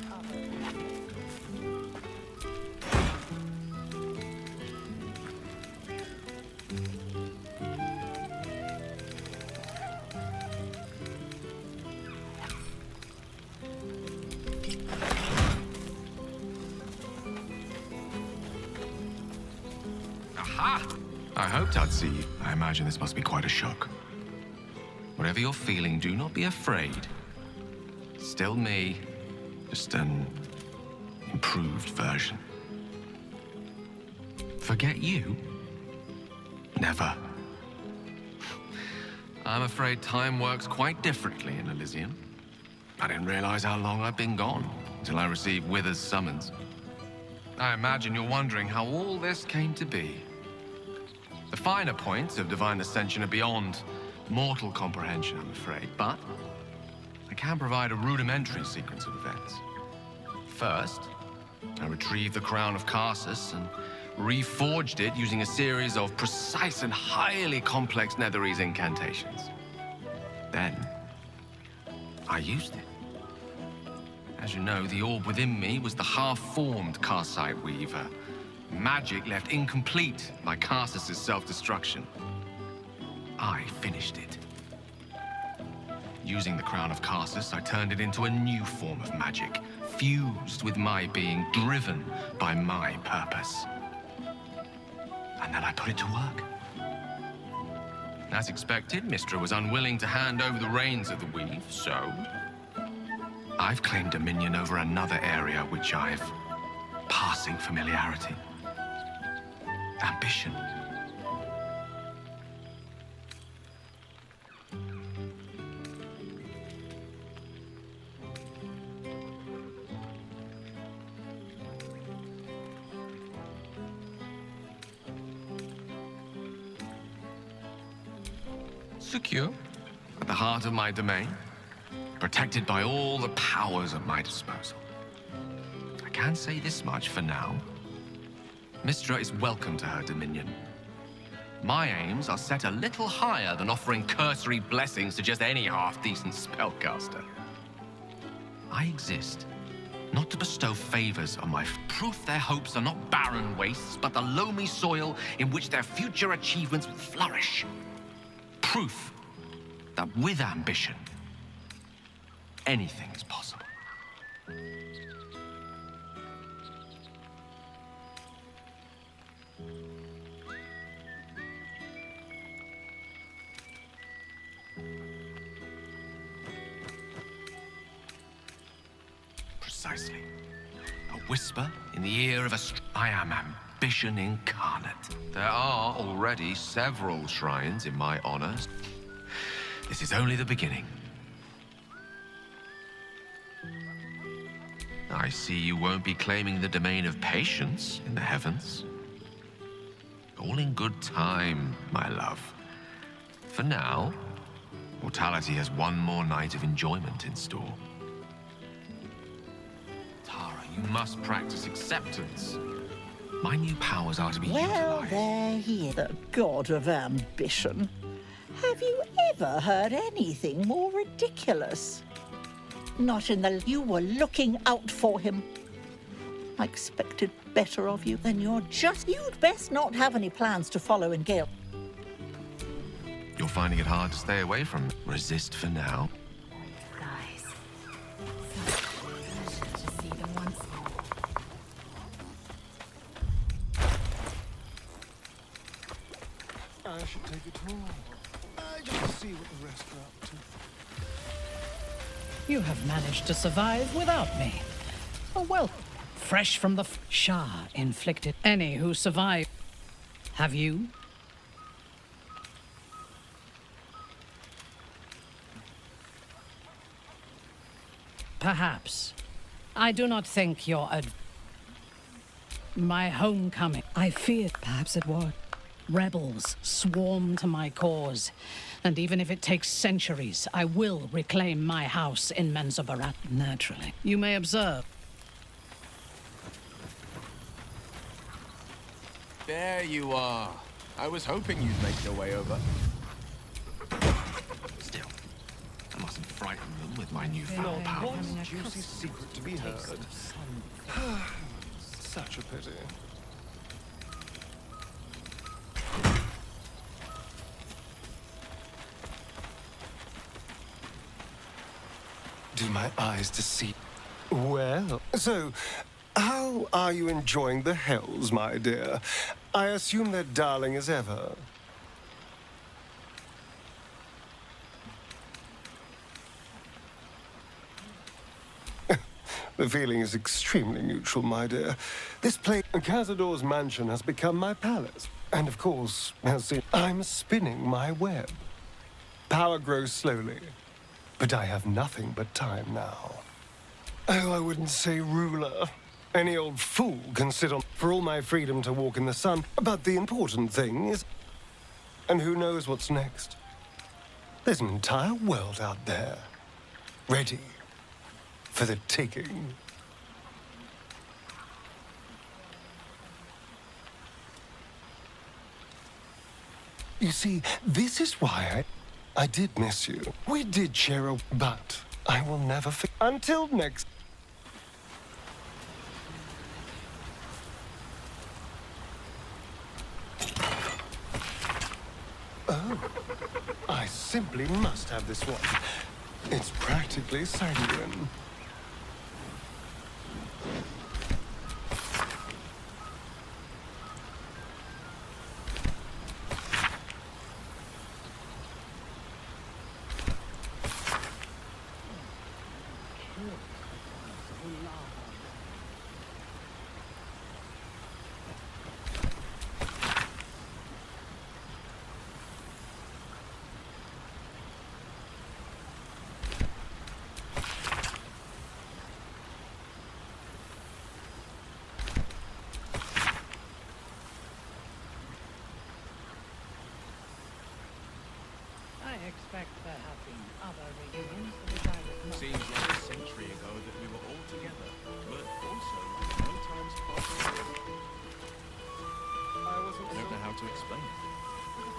Aha! I hoped I'd see you. I imagine this must be quite a shock. Whatever you're feeling, do not be afraid. Still me, just an improved version. Forget you? Never. I'm afraid time works quite differently in Elysium. I didn't realize how long I'd been gone until I received Wither's summons. I imagine you're wondering how all this came to be. The finer points of divine ascension are beyond mortal comprehension, I'm afraid, but I can provide a rudimentary sequence of events. First, I retrieved the crown of Karsus and reforged it using a series of precise and highly complex Netherese incantations. Then, I used it. As you know, the orb within me was the half-formed Karsite Weaver. Magic left incomplete by Karsus' self-destruction. I finished it. Using the crown of Karsus, I turned it into a new form of magic, fused with my being, driven by my purpose. And then I put it to work. As expected, Mystra was unwilling to hand over the reins of the weave, so I've claimed dominion over another area which I've passing familiarity. Ambition. Secure, at the heart of my domain, protected by all the powers at my disposal. I can say this much for now. Mystra is welcome to her dominion. My aims are set a little higher than offering cursory blessings to just any half-decent spellcaster. I exist not to bestow favors on my proof their hopes are not barren wastes, but the loamy soil in which their future achievements will flourish. Proof that with ambition, anything is possible. Precisely. A whisper in the ear of a I am ambition incarnate. There are already several shrines in my honor. This is only the beginning. I see you won't be claiming the domain of patience in the heavens. All in good time, my love. For now, mortality has one more night of enjoyment in store. Tara, you must practice acceptance. My new powers are to be Well, utilized. there he is, the god of ambition. Have you ever heard anything more ridiculous? Not in the... You were looking out for him. I expected better of you than you're just... You'd best not have any plans to follow in Gale. You're finding it hard to stay away from me. Resist for now. Guys, so pleasure to see them once more. I should take it home. I just see what the rest are up to. You have managed to survive without me. Oh, well, fresh from the Shah inflicted any who survived. Have you? Perhaps. I do not think your my homecoming. I feared perhaps it was. Rebels swarm to my cause, and even if it takes centuries, I will reclaim my house in Menzoberrat. Naturally. You may observe, There you are. I was hoping you'd make your way over. Still, I mustn't frighten them with my newfound powers. One juicy secret to be heard. Such a pity. Do my eyes deceive? Well, so, how are you enjoying the Hells, my dear? I assume they're darling as ever. The feeling is extremely mutual, my dear. This place, Cazador's mansion, has become my palace. And of course, I'm spinning my web. Power grows slowly, but I have nothing but time now. Oh, I wouldn't say ruler. Any old fool can sit on for all my freedom to walk in the sun. But the important thing is... And who knows what's next? There's an entire world out there, ready for the taking. You see, this is why I did miss you. We did share a... But I will never forget. Until next... Oh, I simply must have this one. It's practically sanguine. Expect there have been other reunions to which I was not. Seems like a century ago that we were all together, but also like no time's passed. I don't know how to explain it.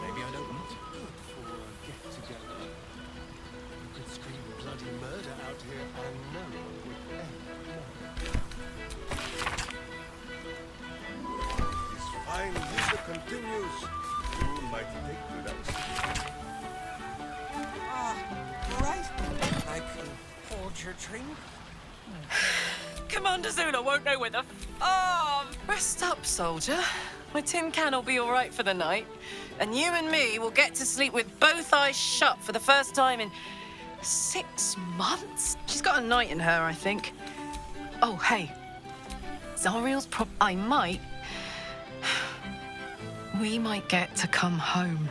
Maybe I don't want to. Good for a get-together. You could scream bloody murder out here and no one would ever know. This fine music continues. You might take to that. Right. I can hold your drink. Commander Zula won't know where the rest up, soldier. My tin can will be all right for the night. And you and me will get to sleep with both eyes shut for the first time in 6 months. She's got a night in her, I think. Oh, hey. Zariel's we might get to come home.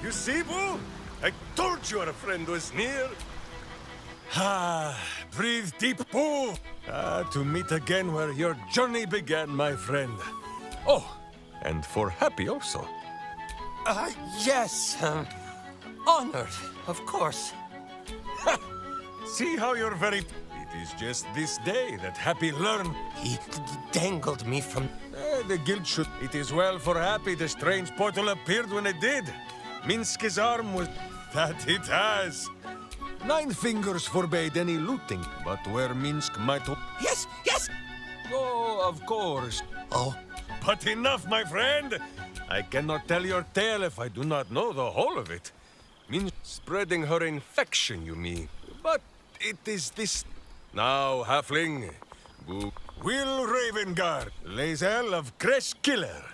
You see, Boo? I told you our friend was near. Breathe deep, Boo. To meet again where your journey began, my friend. Oh, and for Happy also. Yes. Honored, of course. See how you're very... It is just this day that Happy learned... He dangled me from... the guild should... It is well for Happy the strange portal appeared when it did. Minsk's arm was... That it has. Nine Fingers forbade any looting, but where Minsk might... Yes, yes! Oh, of course. Oh, but enough, my friend! I cannot tell your tale if I do not know the whole of it. Means spreading her infection, you mean. But it is this... Now, halfling. Will Ravengard, Lae'zel of Kresh Killer,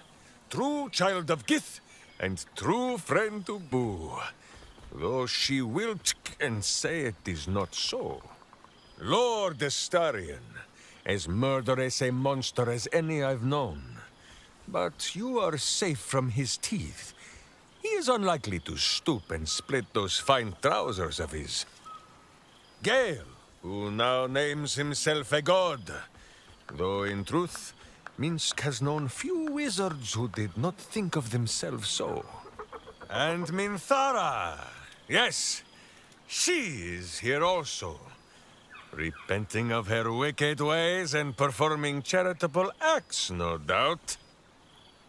true child of Gith, and true friend to Boo. Though she will and say it is not so. Lord Astarion, as murderous a monster as any I've known. But you are safe from his teeth. He is unlikely to stoop and split those fine trousers of his. Gale, who now names himself a god. Though in truth, Minsk has known few wizards who did not think of themselves so. And Minthara, yes, she is here also. Repenting of her wicked ways and performing charitable acts, no doubt.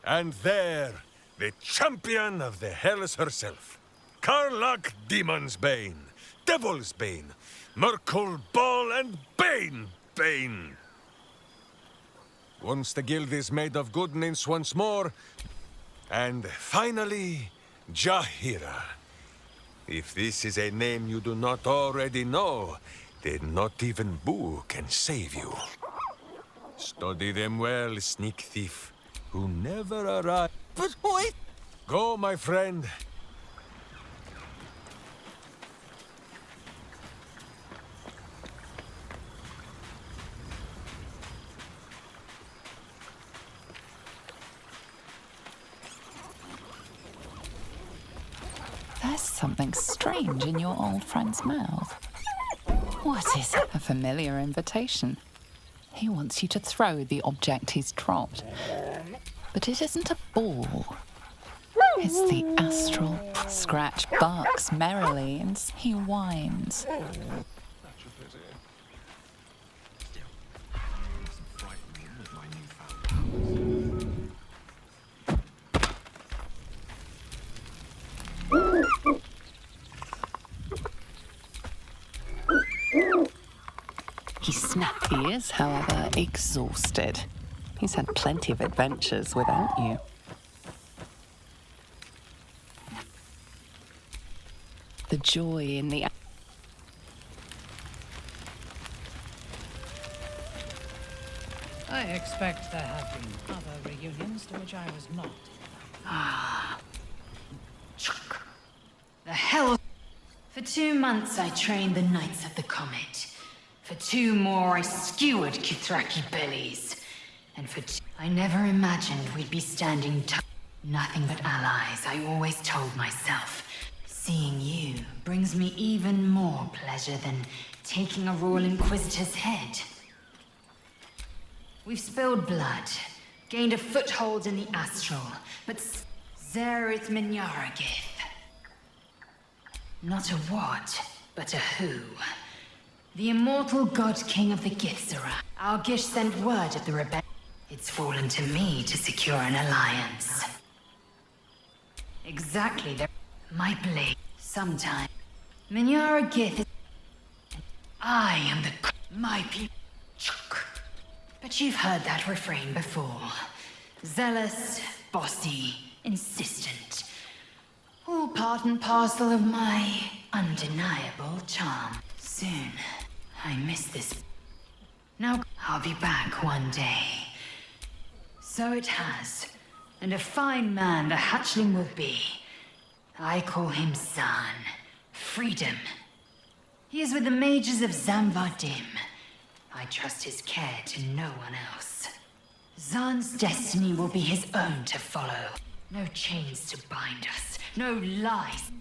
And there, the champion of the Hells herself. Karlach Demon's Bane, Devil's Bane, Merkul Ball and Bane. Once the guild is made of goodness once more. And finally, Jahira. If this is a name you do not already know, then not even Boo can save you. Study them well, sneak thief, who never arrive. But wait! Go, my friend. There's something strange in your old friend's mouth. What is it? A familiar invitation. He wants you to throw the object he's dropped. But it isn't a ball. It's the astral. Scratch barks merrily and he whines. He is, however, exhausted. He's had plenty of adventures without you. The joy in the... I expect there have been other reunions to which I was not. Ah. The hell... For 2 months I trained the Knights of the Comet. For 2 more I skewered Kithraki bellies. And for 2... I never imagined we'd be standing nothing but allies, I always told myself. Seeing you brings me even more pleasure than taking a Royal Inquisitor's head. We've spilled blood, gained a foothold in the Astral, but Zerith Minyaragith. Not a what, but a who. The immortal God King of the Githzera. Our Gish sent word of the rebellion. It's fallen to me to secure an alliance. Exactly my blade. Sometime. Minyaragith is... I am my people. But you've heard that refrain before. Zealous, bossy, insistent. All part and parcel of my undeniable charm. Soon, I miss this. Now, I'll be back one day. So it has. And a fine man the hatchling will be. I call him Zan. Freedom. He is with the mages of Zamvadim. I trust his care to no one else. Zan's destiny will be his own to follow. No chains to bind us. No lies.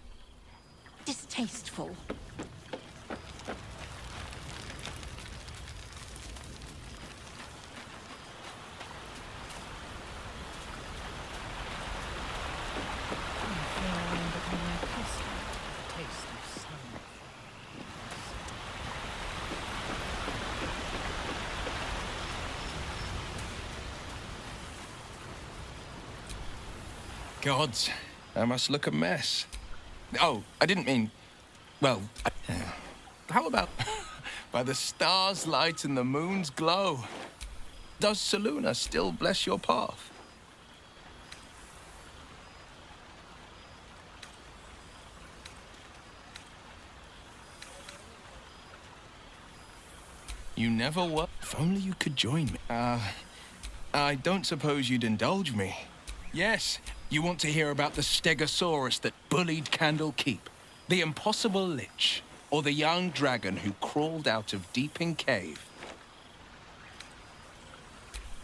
Distasteful. Gods, I must look a mess. Oh, I didn't mean... Well, How about by the stars' light and the moon's glow? Does Selûne still bless your path? You never were. If only you could join me. I don't suppose you'd indulge me. Yes, you want to hear about the Stegosaurus that bullied Candle Keep, the impossible Lich, or the young dragon who crawled out of Deeping Cave.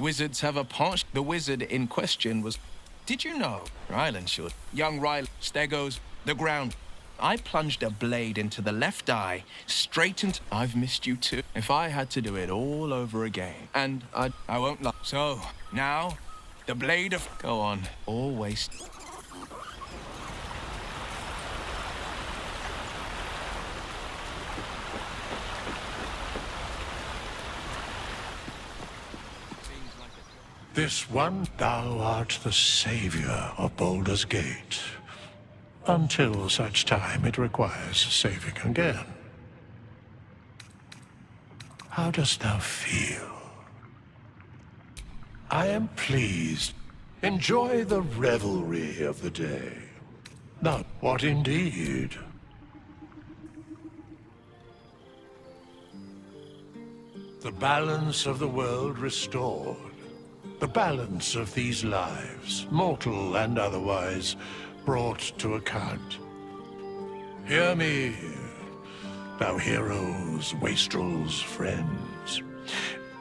Wizards have a penchant. The wizard in question was... Did you know? Ryland should. Young Ryland, Stegos, the ground. I plunged a blade into the left eye, straight into... I've missed you too. If I had to do it all over again, and I won't lie. So, now, the blade of... Go on, always... This one, thou art the savior of Baldur's Gate. Until such time it requires saving again. How dost thou feel? I am pleased. Enjoy the revelry of the day. Now, what indeed? The balance of the world restored. The balance of these lives, mortal and otherwise, brought to account. Hear me, thou heroes, wastrels, friends.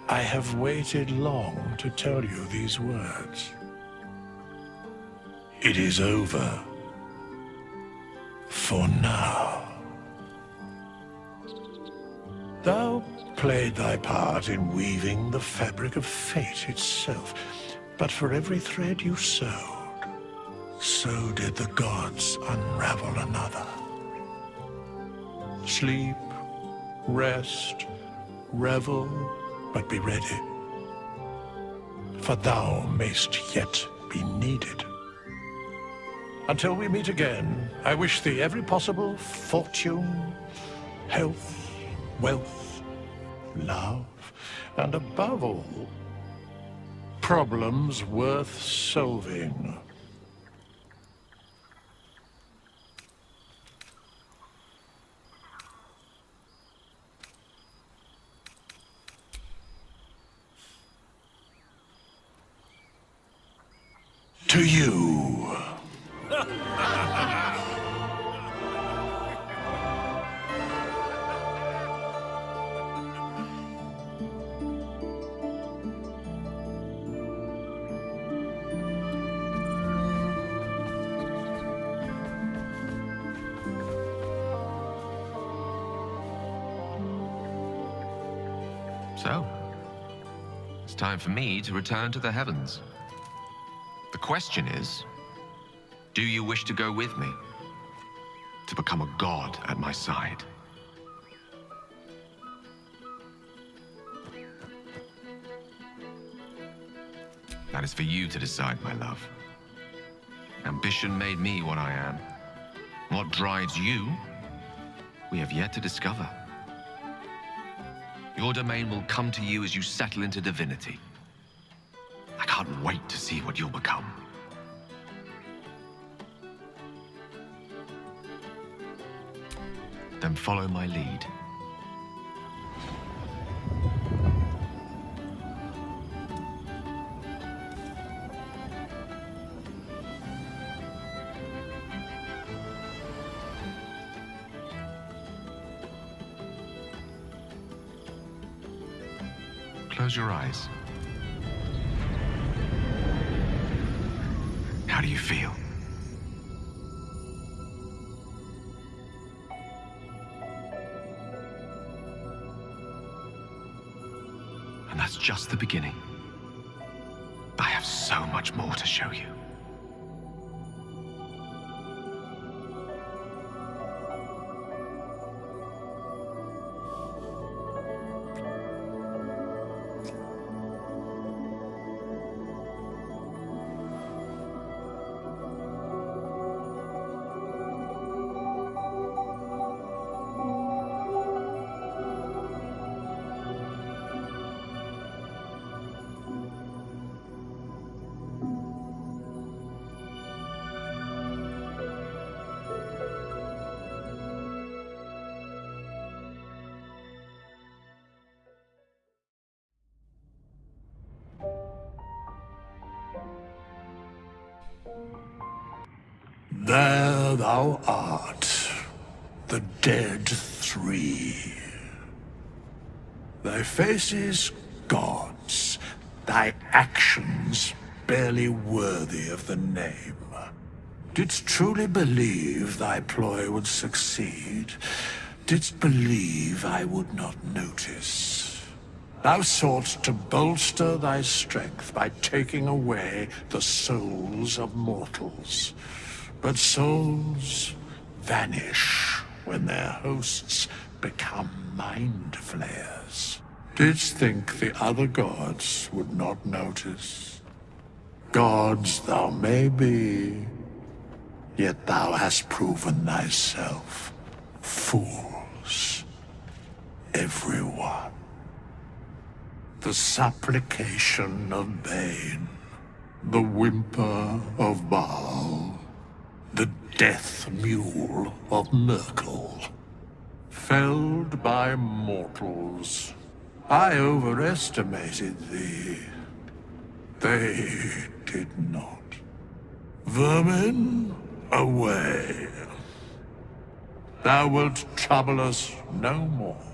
I have waited long to tell you these words. It is over. For now. Thou played thy part in weaving the fabric of fate itself, but for every thread you sewed, so did the gods unravel another. Sleep, rest, revel, but be ready, for thou mayst yet be needed. Until we meet again, I wish thee every possible fortune, health, wealth, love, and above all, problems worth solving. To you. So, it's time for me to return to the heavens. The question is, do you wish to go with me? To become a god at my side? That is for you to decide, my love. Ambition made me what I am. What drives you, we have yet to discover. Your domain will come to you as you settle into divinity. I can't wait to see what you'll become. Then follow my lead. Close your eyes. How do you feel? And that's just the beginning. I have so much more to show you. There thou art, the dead three. Thy faces gods, thy actions barely worthy of the name. Didst truly believe thy ploy would succeed? Didst believe I would not notice? Thou soughtst to bolster thy strength by taking away the souls of mortals. But souls vanish when their hosts become mind flayers. Didst think the other gods would not notice? Gods thou may be, yet thou hast proven thyself fools. Everyone. The supplication of Bane, the whimper of Baal, the death mule of Merkel. Felled by mortals. I overestimated thee. They did not. Vermin, away. Thou wilt trouble us no more.